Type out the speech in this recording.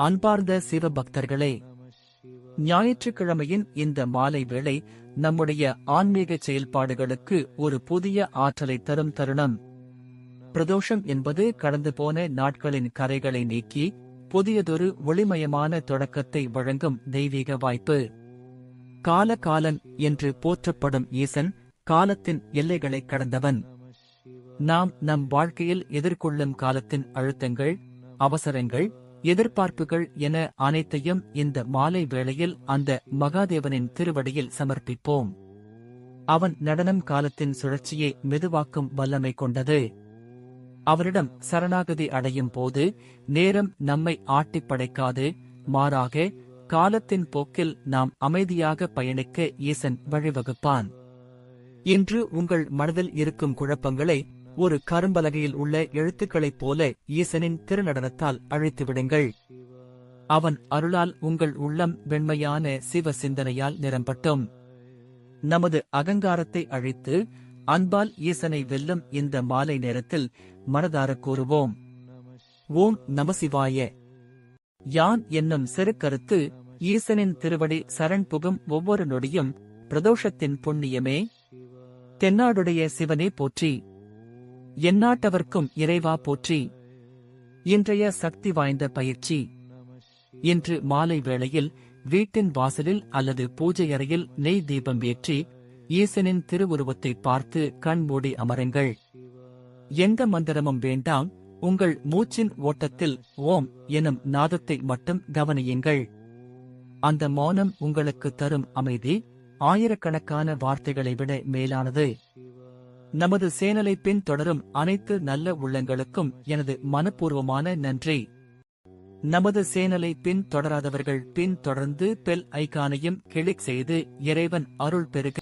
அன்பார்ந்த சிவபக்தர்களே, ஞாயிற்றுக்கிழமையின் இந்த மாலை வேளை நம்முடைய ஆன்மீக செயல்பாடுகளுக்கு ஒரு புதிய ஆற்றலை தரும் தருணம். பிரதோஷம் என்பது கடந்து போன நாட்களின் கரைகளை நீக்கி புதியதொரு ஒளிமயமான தொடக்கத்தை வழங்கும் தெய்வீக வாய்ப்பு. காலகாலன் என்று போற்றப்படும் ஈசன் காலத்தின் எல்லைகளை கடந்தவன். நாம் நம் வாழ்க்கையில் எதிர்கொள்ளும் காலத்தின் அழுத்தங்கள், அவசரங்கள், எதிர்பார்ப்புகள் என அனைத்தையும் இந்த மாலை வேளையில் அந்த மகாதேவனின் திருவடியில் சமர்ப்பிப்போம். அவன் நடனம் காலத்தின் சுழற்சியை மெதுவாக்கும் வல்லமை கொண்டது. அவரிடம் சரணாகதி அடையும் போது நேரம் நம்மை ஆட்டிப் படைக்காது, மாறாக காலத்தின் போக்கில் நாம் அமைதியாக பயணிக்க ஈசன் வழிவகுப்பான். இன்று உங்கள் மனதில் இருக்கும் குழப்பங்களை ஒரு கரும்பலகையில் உள்ள எழுத்துக்களைப் போல ஈசனின் திருநடனத்தால் அழித்துவிடுங்கள். அவன் அருளால் உங்கள் உள்ளம் வெண்மையான சிவ சிந்தனையால் நிரம்பட்டும். நமது அகங்காரத்தை அழித்து அன்பால் ஈசனை வெல்லும் இந்த மாலை நேரத்தில் மனதார கூறுவோம்: ஓம் நமசிவாய. யான் என்னும் சிறு கருத்து ஈசனின் திருவடி சரண் புகும் ஒவ்வொரு நொடியும் பிரதோஷத்தின் புண்ணியமே. தென்னாடுடைய சிவனே போற்றி, எந்நாட்டவர்க்கும் இறைவா போற்றி. இன்றைய சக்தி வாய்ந்த பயிற்சி. இன்று மாலை வேளையில் வீட்டின் வாசலில் அல்லது பூஜை அறையில் நெய் தீபம் ஏற்றி ஈசனின் திருவுருவத்தை பார்த்து கண் மூடி அமருங்கள். எந்த மந்திரமும் வேண்டாம், உங்கள் மூச்சின் ஓட்டத்தில் ஓம் எனும் நாதத்தை மட்டும் கவனியுங்கள். அந்த மௌனம் உங்களுக்கு தரும் அமைதி ஆயிரக்கணக்கான வார்த்தைகளை விட மேலானது. நமது சேனலை பின் தொடரும் அனைத்து நல்ல உள்ளங்களுக்கும் எனது மனப்பூர்வமான நன்றி. நமது சேனலை பின் தொடராதவர்கள் பின் தொடர்ந்து பெல் ஐகானையும் கிளிக் செய்து இறைவன் அருள் பெருக